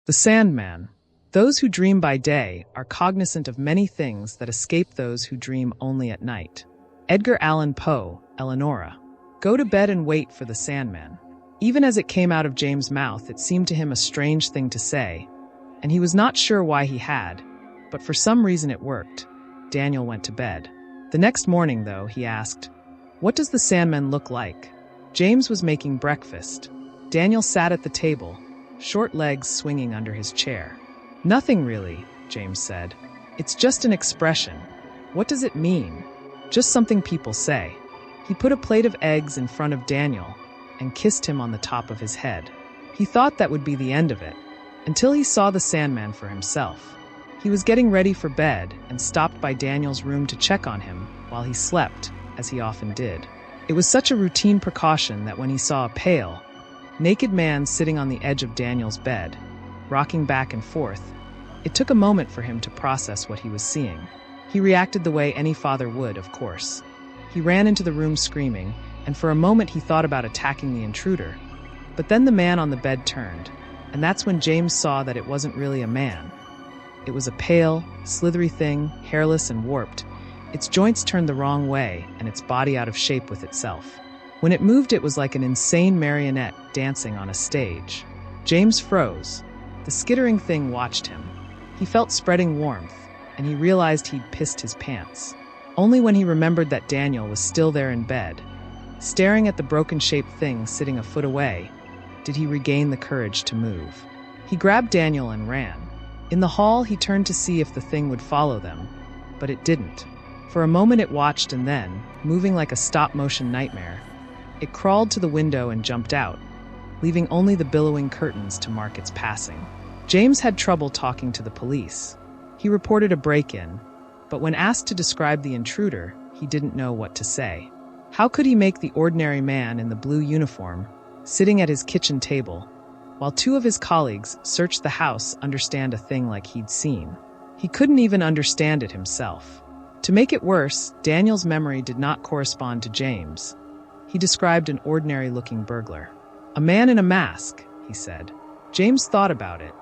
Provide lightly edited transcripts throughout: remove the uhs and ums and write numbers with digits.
The Sandman. Those who dream by day are cognizant of many things that escape those who dream only at night. Edgar Allan Poe, Eleonora. Go to bed and wait for the Sandman. Even as it came out of James' mouth, it seemed to him a strange thing to say, and he was not sure why he had, but for some reason it worked. Daniel went to bed. The next morning, though, he asked, "What does the Sandman look like?" James was making breakfast. Daniel sat at the table, short legs swinging under his chair. "Nothing really," James said. "It's just an expression." "What does it mean?" "Just something people say." He put a plate of eggs in front of Daniel and kissed him on the top of his head. He thought that would be the end of it, until he saw the Sandman for himself. He was getting ready for bed and stopped by Daniel's room to check on him while he slept, as he often did. It was such a routine precaution that when he saw a pale, naked man sitting on the edge of Daniel's bed, rocking back and forth, it took a moment for him to process what he was seeing. He reacted the way any father would, of course. He ran into the room screaming, and for a moment he thought about attacking the intruder. But then the man on the bed turned, and that's when James saw that it wasn't really a man. It was a pale, slithery thing, hairless and warped, its joints turned the wrong way and its body out of shape with itself. When it moved, it was like an insane marionette dancing on a stage. James froze. The skittering thing watched him. He felt spreading warmth, and he realized he'd pissed his pants. Only when he remembered that Daniel was still there in bed, staring at the broken-shaped thing sitting a foot away, did he regain the courage to move. He grabbed Daniel and ran. In the hall, he turned to see if the thing would follow them, but it didn't. For a moment it watched, and then, moving like a stop-motion nightmare, it crawled to the window and jumped out, leaving only the billowing curtains to mark its passing. James had trouble talking to the police. He reported a break-in, but when asked to describe the intruder, he didn't know what to say. How could he make the ordinary man in the blue uniform, sitting at his kitchen table, while two of his colleagues searched the house, understand a thing like he'd seen? He couldn't even understand it himself. To make it worse, Daniel's memory did not correspond to James. He described an ordinary-looking burglar. "A man in a mask," he said. James thought about it.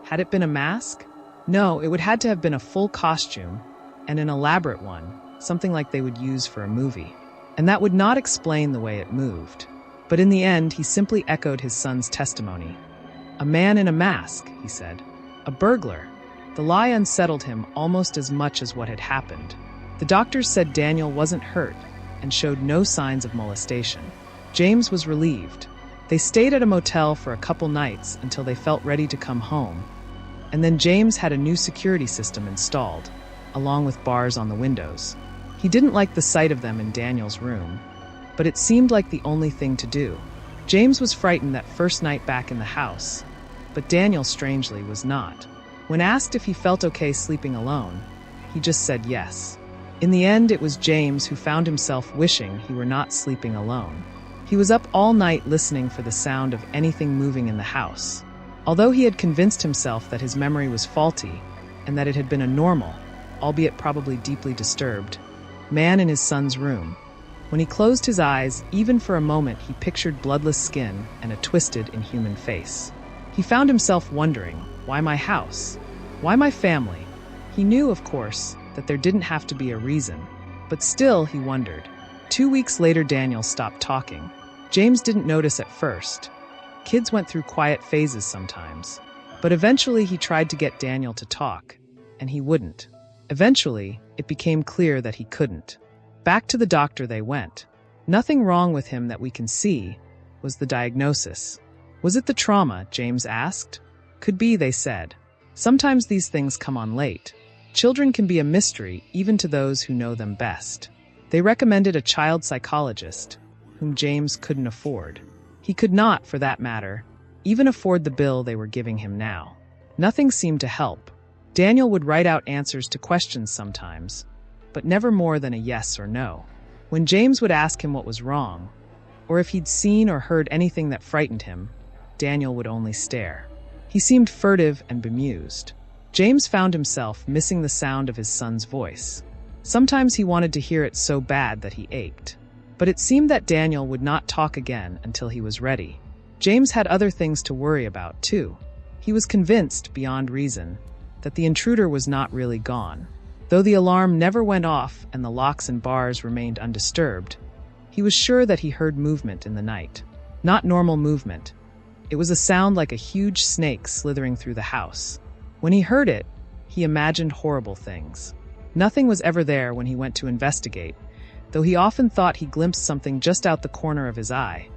Had it been a mask? No, it would had to have been a full costume, and an elaborate one, something like they would use for a movie. And that would not explain the way it moved. But in the end, he simply echoed his son's testimony. "A man in a mask," he said. "A burglar." The lie unsettled him almost as much as what had happened. The doctors said Daniel wasn't hurt and showed no signs of molestation. James was relieved. They stayed at a motel for a couple nights until they felt ready to come home. And then James had a new security system installed, along with bars on the windows. He didn't like the sight of them in Daniel's room, but it seemed like the only thing to do. James was frightened that first night back in the house, but Daniel, strangely, was not. When asked if he felt okay sleeping alone, he just said yes. In the end, it was James who found himself wishing he were not sleeping alone. He was up all night listening for the sound of anything moving in the house. Although he had convinced himself that his memory was faulty and that it had been a normal, albeit probably deeply disturbed, man in his son's room, when he closed his eyes, even for a moment, he pictured bloodless skin and a twisted, inhuman face. He found himself wondering, why my house? Why my family? He knew, of course, that there didn't have to be a reason, but still he wondered. 2 weeks later, Daniel stopped talking. James didn't notice at first. Kids went through quiet phases sometimes, but eventually he tried to get Daniel to talk, and he wouldn't. Eventually, it became clear that he couldn't. Back to the doctor they went. "Nothing wrong with him that we can see," was the diagnosis. "Was it the trauma?" James asked. "Could be," they said. "Sometimes these things come on late. Children can be a mystery even to those who know them best." They recommended a child psychologist, whom James couldn't afford. He could not, for that matter, even afford the bill they were giving him now. Nothing seemed to help. Daniel would write out answers to questions sometimes, but never more than a yes or no. When James would ask him what was wrong, or if he'd seen or heard anything that frightened him, Daniel would only stare. He seemed furtive and bemused. James found himself missing the sound of his son's voice. Sometimes he wanted to hear it so bad that he ached. But it seemed that Daniel would not talk again until he was ready. James had other things to worry about, too. He was convinced, beyond reason, that the intruder was not really gone. Though the alarm never went off and the locks and bars remained undisturbed, he was sure that he heard movement in the night. Not normal movement. It was a sound like a huge snake slithering through the house. When he heard it, he imagined horrible things. Nothing was ever there when he went to investigate, though he often thought he glimpsed something just out the corner of his eye.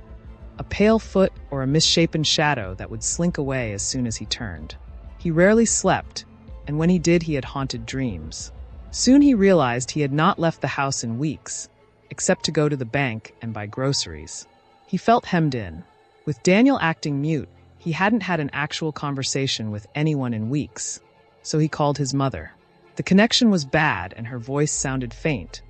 A pale foot or a misshapen shadow that would slink away as soon as he turned. He rarely slept, and when he did, he had haunted dreams. Soon he realized he had not left the house in weeks, except to go to the bank and buy groceries. He felt hemmed in. With Daniel acting mute, he hadn't had an actual conversation with anyone in weeks, so he called his mother. The connection was bad and her voice sounded faint,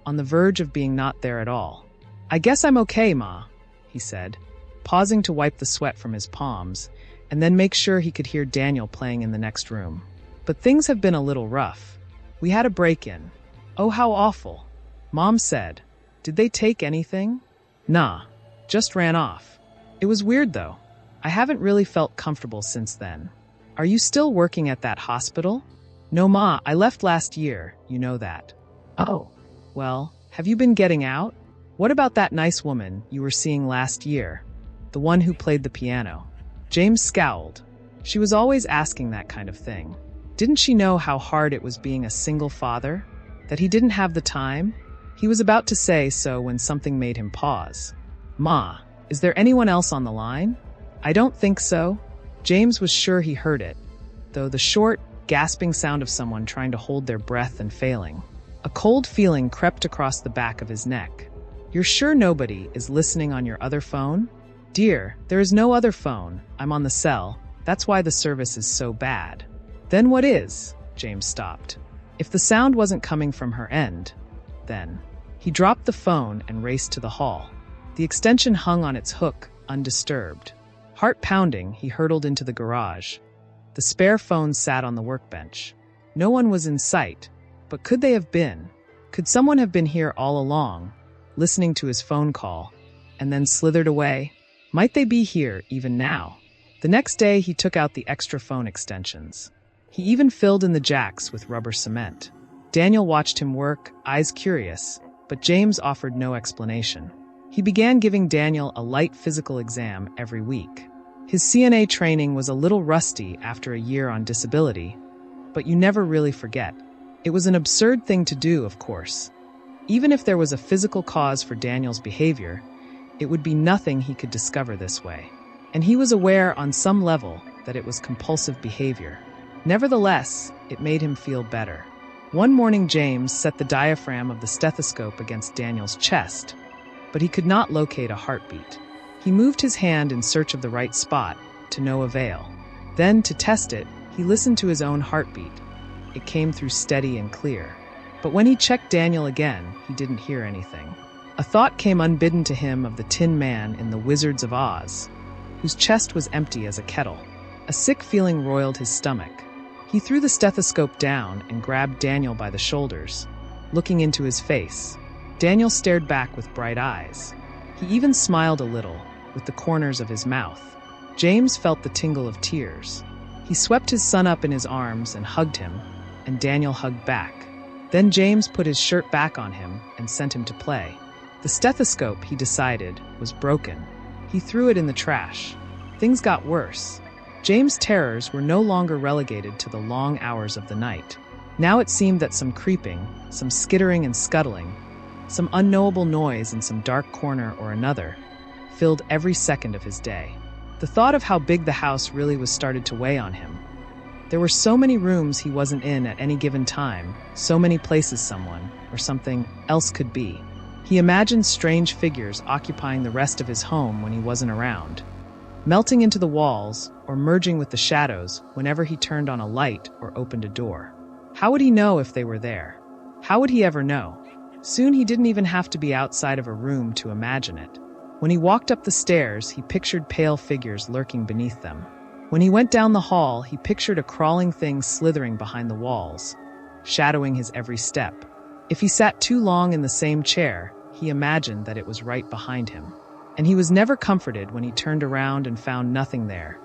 on the verge of being not there at all. "I guess I'm okay, Ma," he said, pausing to wipe the sweat from his palms, and then make sure he could hear Daniel playing in the next room. "But things have been a little rough. We had a break-in. Oh, how awful," Mom said. "Did they take anything?" "Nah, just ran off. It was weird though. I haven't really felt comfortable since then." "Are you still working at that hospital?" "No, Ma, I left last year, you know that." "Oh. Well, have you been getting out? What about that nice woman you were seeing last year? The one who played the piano?" James scowled. She was always asking that kind of thing. Didn't she know how hard it was being a single father? That he didn't have the time? He was about to say so when something made him pause. "Ma, is there anyone else on the line?" "I don't think so." James was sure he heard it, though the short, gasping sound of someone trying to hold their breath and failing. A cold feeling crept across the back of his neck. "You're sure nobody is listening on your other phone?" "Dear, there is no other phone. I'm on the cell. That's why the service is so bad." "Then what is?" James stopped. If the sound wasn't coming from her end, then. He dropped the phone and raced to the hall. The extension hung on its hook, undisturbed. Heart pounding, he hurtled into the garage. The spare phone sat on the workbench. No one was in sight, but could they have been? Could someone have been here all along, listening to his phone call, and then slithered away? Might they be here even now? The next day, he took out the extra phone extensions. He even filled in the jacks with rubber cement. Daniel watched him work, eyes curious, but James offered no explanation. He began giving Daniel a light physical exam every week. His CNA training was a little rusty after a year on disability, but you never really forget. It was an absurd thing to do, of course. Even if there was a physical cause for Daniel's behavior, it would be nothing he could discover this way. And he was aware on some level that it was compulsive behavior. Nevertheless, it made him feel better. One morning, James set the diaphragm of the stethoscope against Daniel's chest, but he could not locate a heartbeat. He moved his hand in search of the right spot, to no avail. Then, to test it, he listened to his own heartbeat. It came through steady and clear. But when he checked Daniel again, he didn't hear anything. A thought came unbidden to him of the Tin Man in The Wizards of Oz, whose chest was empty as a kettle. A sick feeling roiled his stomach. He threw the stethoscope down and grabbed Daniel by the shoulders, looking into his face. Daniel stared back with bright eyes. He even smiled a little, with the corners of his mouth. James felt the tingle of tears. He swept his son up in his arms and hugged him, and Daniel hugged back. Then James put his shirt back on him and sent him to play. The stethoscope, he decided, was broken. He threw it in the trash. Things got worse. James' terrors were no longer relegated to the long hours of the night. Now it seemed that some creeping, some skittering and scuttling, some unknowable noise in some dark corner or another, filled every second of his day. The thought of how big the house really was started to weigh on him. There were so many rooms he wasn't in at any given time, so many places someone, or something else could be. He imagined strange figures occupying the rest of his home when he wasn't around, melting into the walls or merging with the shadows whenever he turned on a light or opened a door. How would he know if they were there? How would he ever know? Soon he didn't even have to be outside of a room to imagine it. When he walked up the stairs, he pictured pale figures lurking beneath them. When he went down the hall, he pictured a crawling thing slithering behind the walls, shadowing his every step. If he sat too long in the same chair, he imagined that it was right behind him. And he was never comforted when he turned around and found nothing there.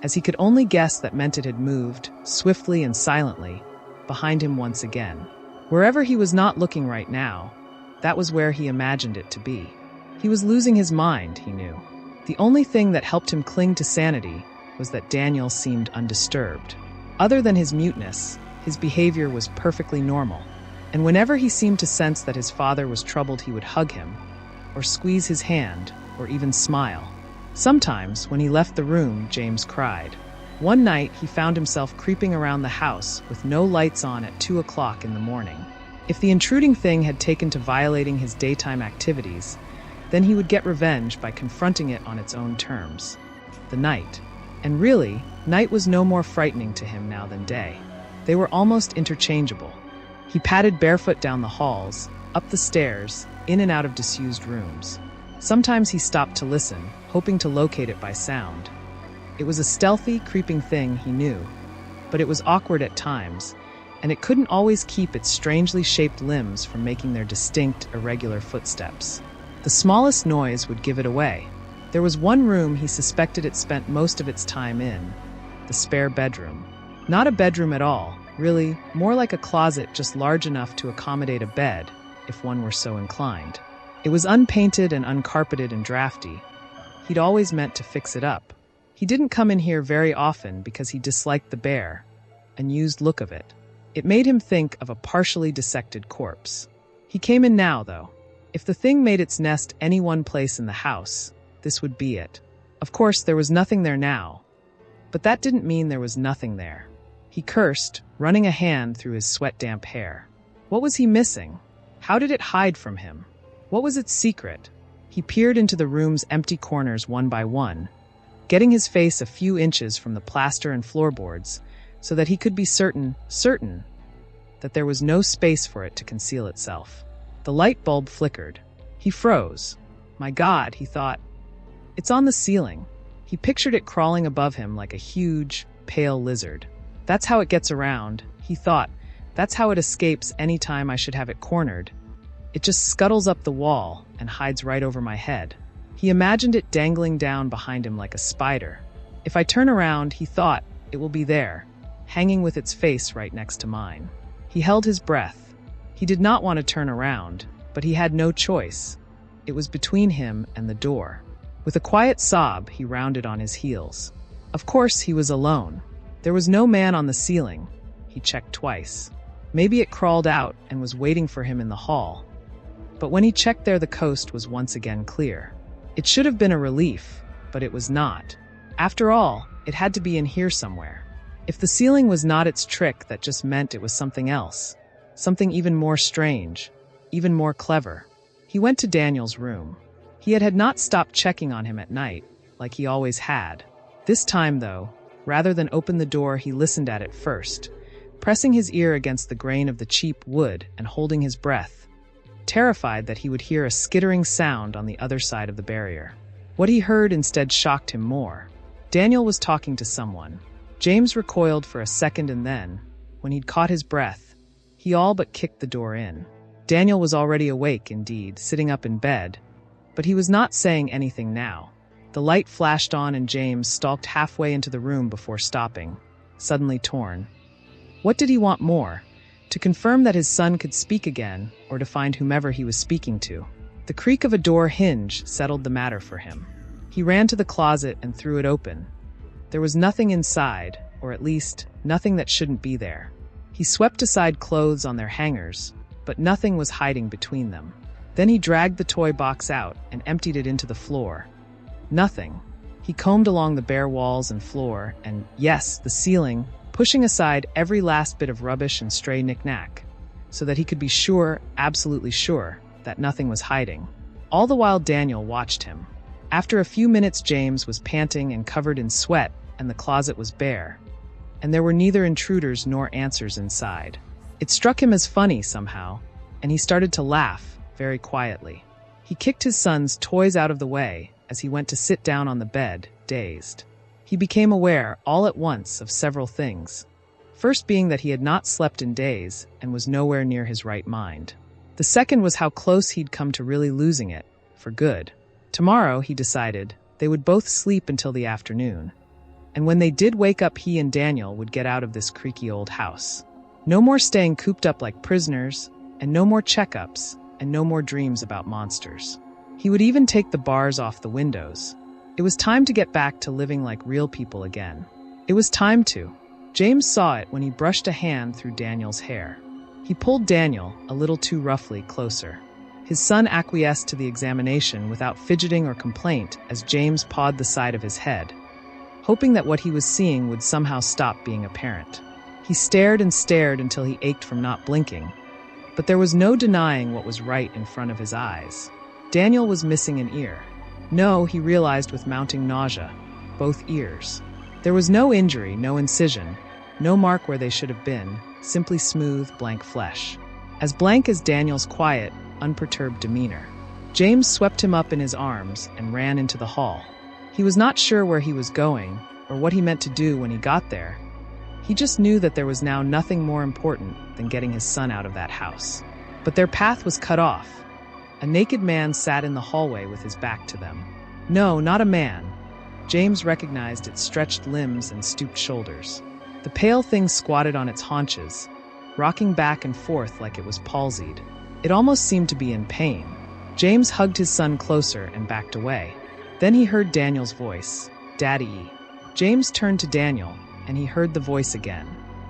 as he could only guess that meant it had moved, swiftly and silently, behind him once again. Wherever he was not looking right now, that was where he imagined it to be. He was losing his mind, he knew. The only thing that helped him cling to sanity was that Daniel seemed undisturbed. Other than his muteness, his behavior was perfectly normal, and whenever he seemed to sense that his father was troubled, he would hug him, or squeeze his hand, or even smile. Sometimes, when he left the room, James cried. One night, he found himself creeping around the house with no lights on at 2 o'clock in the morning. If the intruding thing had taken to violating his daytime activities, then he would get revenge by confronting it on its own terms. The night. And really, night was no more frightening to him now than day. They were almost interchangeable. He padded barefoot down the halls, up the stairs, in and out of disused rooms. Sometimes he stopped to listen, hoping to locate it by sound. It was a stealthy, creeping thing, he knew, but it was awkward at times, and it couldn't always keep its strangely shaped limbs from making their distinct, irregular footsteps. The smallest noise would give it away. There was one room he suspected it spent most of its time in, the spare bedroom. Not a bedroom at all, really, more like a closet just large enough to accommodate a bed, if one were so inclined. It was unpainted and uncarpeted and drafty. He'd always meant to fix it up. He didn't come in here very often because he disliked the bare, unused look of it. It made him think of a partially dissected corpse. He came in now, though. If the thing made its nest any one place in the house, this would be it. Of course, there was nothing there now, but that didn't mean there was nothing there. He cursed, running a hand through his sweat-damp hair. What was he missing? How did it hide from him? What was its secret? He peered into the room's empty corners one by one, getting his face a few inches from the plaster and floorboards so that he could be certain that there was no space for it to conceal itself. The light bulb flickered. He froze. My God, he thought. It's on the ceiling. He pictured it crawling above him like a huge, pale lizard. That's how it gets around, he thought. That's how it escapes any time I should have it cornered. It just scuttles up the wall and hides right over my head. He imagined it dangling down behind him like a spider. If I turn around, he thought, it will be there, hanging with its face right next to mine. He held his breath. He did not want to turn around, but he had no choice. It was between him and the door. With a quiet sob, he rounded on his heels. Of course, he was alone. There was no man on the ceiling. He checked twice. Maybe it crawled out and was waiting for him in the hall. But when he checked there, the coast was once again clear. It should have been a relief, but it was not. After all, it had to be in here somewhere. If the ceiling was not its trick, that just meant it was something else. Something even more strange, even more clever. He went to Daniel's room. He had not stopped checking on him at night, like he always had. This time, though, rather than open the door, he listened at it first, pressing his ear against the grain of the cheap wood and holding his breath, terrified that he would hear a skittering sound on the other side of the barrier. What he heard instead shocked him more. Daniel was talking to someone. James recoiled for a second, and then, when he'd caught his breath, he all but kicked the door in. Daniel was already awake, indeed, sitting up in bed, but he was not saying anything now. The light flashed on and James stalked halfway into the room before stopping, suddenly torn. What did he want more? To confirm that his son could speak again, or to find whomever he was speaking to? The creak of a door hinge settled the matter for him. He ran to the closet and threw it open. There was nothing inside, or at least, nothing that shouldn't be there. He swept aside clothes on their hangers, but nothing was hiding between them. Then he dragged the toy box out and emptied it into the floor. Nothing. He combed along the bare walls and floor, and, yes, the ceiling, pushing aside every last bit of rubbish and stray knick-knack, so that he could be sure, absolutely sure, that nothing was hiding. All the while Daniel watched him. After a few minutes, James was panting and covered in sweat, and the closet was bare, and there were neither intruders nor answers inside. It struck him as funny somehow, and he started to laugh, very quietly. He kicked his son's toys out of the way as he went to sit down on the bed, dazed. He became aware, all at once, of several things. First being that he had not slept in days and was nowhere near his right mind. The second was how close he'd come to really losing it, for good. Tomorrow, he decided, they would both sleep until the afternoon. And when they did wake up, he and Daniel would get out of this creaky old house. No more staying cooped up like prisoners, and no more checkups, and no more dreams about monsters. He would even take the bars off the windows. It was time to get back to living like real people again. It was time to. James saw it when he brushed a hand through Daniel's hair. He pulled Daniel, a little too roughly, closer. His son acquiesced to the examination without fidgeting or complaint as James pawed the side of his head, hoping that what he was seeing would somehow stop being apparent. He stared and stared until he ached from not blinking, but there was no denying what was right in front of his eyes. Daniel was missing an ear. No, he realized with mounting nausea, both ears. There was no injury, no incision, no mark where they should have been, simply smooth, blank flesh. As blank as Daniel's quiet, unperturbed demeanor. James swept him up in his arms and ran into the hall. He was not sure where he was going or what he meant to do when he got there. He just knew that there was now nothing more important than getting his son out of that house. But their path was cut off. A naked man sat in the hallway with his back to them. No, not a man. James recognized its stretched limbs and stooped shoulders. The pale thing squatted on its haunches, rocking back and forth like it was palsied. It almost seemed to be in pain. James hugged his son closer and backed away. Then he heard Daniel's voice, Daddy-E. James turned to Daniel, and he heard the voice again,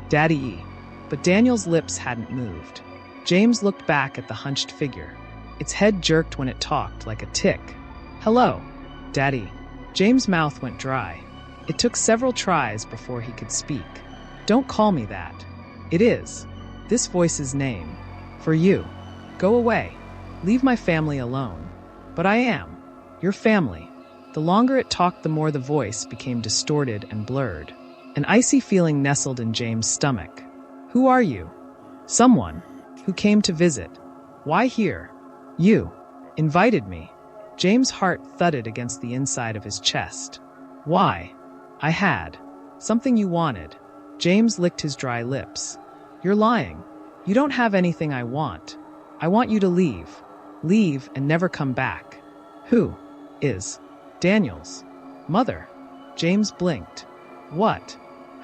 Daddy-E. But Daniel's lips hadn't moved. James looked back at the hunched figure. Its head jerked when it talked like a tick. Hello, Daddy. James' mouth went dry. It took several tries before he could speak. Don't call me that. It is this voice's name. For you. Go away. Leave my family alone. But I am. Your family. The longer it talked, the more the voice became distorted and blurred. An icy feeling nestled in James' stomach. Who are you? Someone. Who came to visit. Why here? You. Invited me. James' heart thudded against the inside of his chest. Why? I had. Something you wanted. James licked his dry lips. You're lying. You don't have anything I want. I want you to leave. Leave and never come back. Who? Is. Daniel's. Mother. James blinked. What?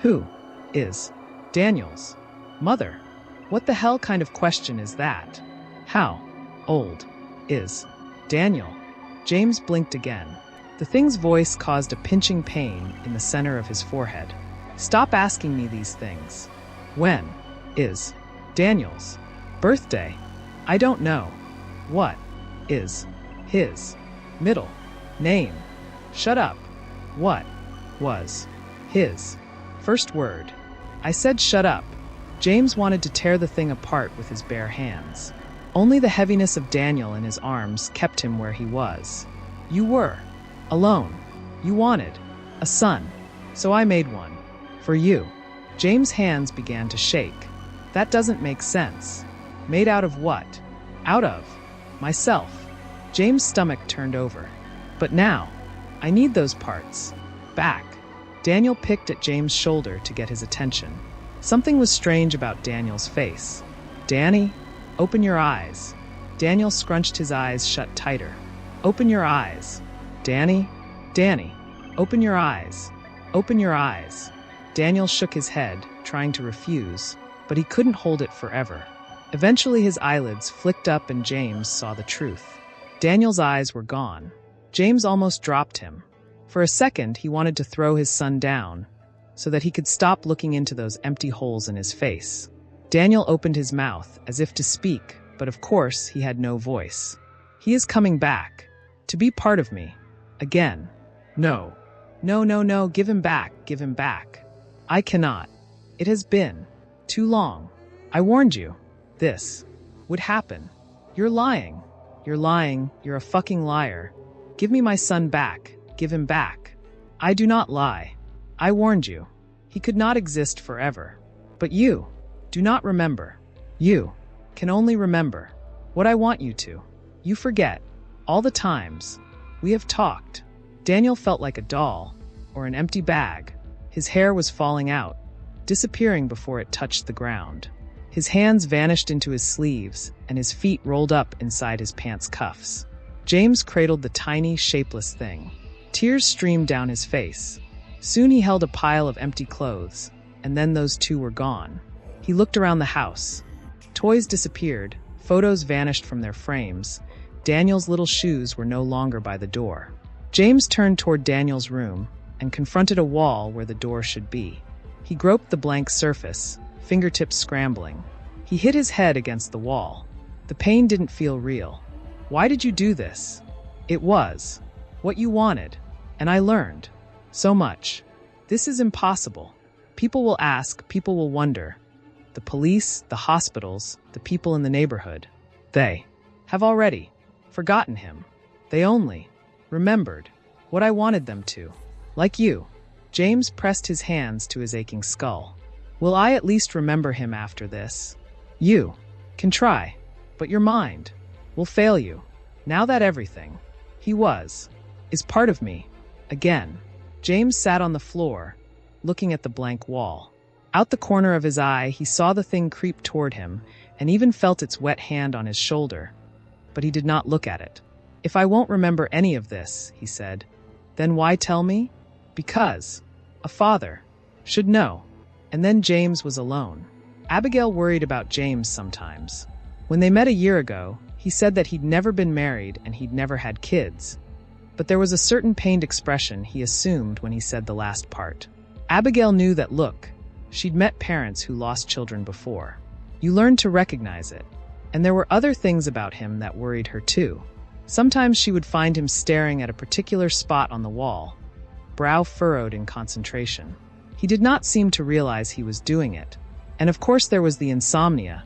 Who? Is. Daniel's. Mother. What the hell kind of question is that? How? Old. Is. Daniel. James blinked again. The thing's voice caused a pinching pain in the center of his forehead. Stop asking me these things. When? Is. Daniel's. Birthday. I don't know. What? Is. His. Middle. Name. Shut up. What? Was. His. First word. I said shut up. James wanted to tear the thing apart with his bare hands. Only the heaviness of Daniel in his arms kept him where he was. You were. Alone. You wanted. A son. So I made one. For you. James' hands began to shake. That doesn't make sense. Made out of what? Out of. Myself. James' stomach turned over. But now. I need those parts. Back. Daniel picked at James' shoulder to get his attention. Something was strange about Daniel's face. Danny? Open your eyes. Daniel scrunched his eyes shut tighter. Open your eyes. Danny? Danny. Open your eyes. Open your eyes. Daniel shook his head, trying to refuse, but he couldn't hold it forever. Eventually his eyelids flicked up and James saw the truth. Daniel's eyes were gone. James almost dropped him. For a second, he wanted to throw his son down so that he could stop looking into those empty holes in his face. Daniel opened his mouth as if to speak, but of course he had no voice. He is coming back. To be part of me. Again. No. No, no, no, give him back, give him back. I cannot. It has been too long. I warned you. This would happen. You're lying. You're lying. You're a fucking liar. Give me my son back. Give him back. I do not lie. I warned you. He could not exist forever. But you do not remember. You can only remember what I want you to. You forget all the times we have talked. Daniel felt like a doll or an empty bag. His hair was falling out, disappearing before it touched the ground. His hands vanished into his sleeves and his feet rolled up inside his pants cuffs. James cradled the tiny, shapeless thing. Tears streamed down his face. Soon he held a pile of empty clothes, and then those two were gone. He looked around the house. Toys disappeared, photos vanished from their frames. Daniel's little shoes were no longer by the door. James turned toward Daniel's room and confronted a wall where the door should be. He groped the blank surface, fingertips scrambling. He hit his head against the wall. The pain didn't feel real. Why did you do this? It was what you wanted, and I learned so much. This is impossible. People will ask, people will wonder. The police, the hospitals, the people in the neighborhood. They have already forgotten him. They only remembered what I wanted them to. Like you. James pressed his hands to his aching skull. Will I at least remember him after this? You can try, but your mind will fail you. Now that everything he is part of me. Again. James sat on the floor, looking at the blank wall. Out the corner of his eye, he saw the thing creep toward him and even felt its wet hand on his shoulder. But he did not look at it. If I won't remember any of this, he said, then why tell me? Because a father should know. And then James was alone. Abigail worried about James sometimes. When they met a year ago, he said that he'd never been married and he'd never had kids. But there was a certain pained expression he assumed when he said the last part. Abigail knew that look. She'd met parents who lost children before. You learned to recognize it. And there were other things about him that worried her too. Sometimes she would find him staring at a particular spot on the wall, brow furrowed in concentration. He did not seem to realize he was doing it. And of course there was the insomnia,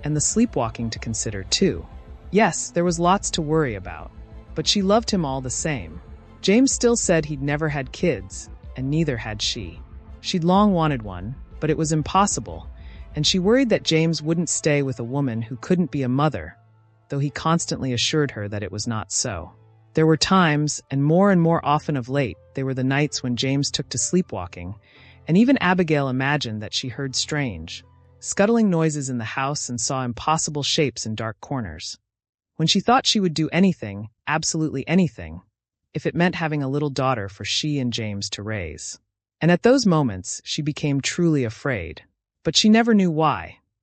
and the sleepwalking to consider too. Yes, there was lots to worry about, but she loved him all the same. James still said he'd never had kids, and neither had she. She'd long wanted one, but it was impossible, and she worried that James wouldn't stay with a woman who couldn't be a mother, though he constantly assured her that it was not so. There were times, and more often of late, they were the nights when James took to sleepwalking, and even Abigail imagined that she heard strange, scuttling noises in the house and saw impossible shapes in dark corners. When she thought she would do anything, absolutely anything, if it meant having a little daughter for she and James to raise. And at those moments, she became truly afraid. But she never knew why.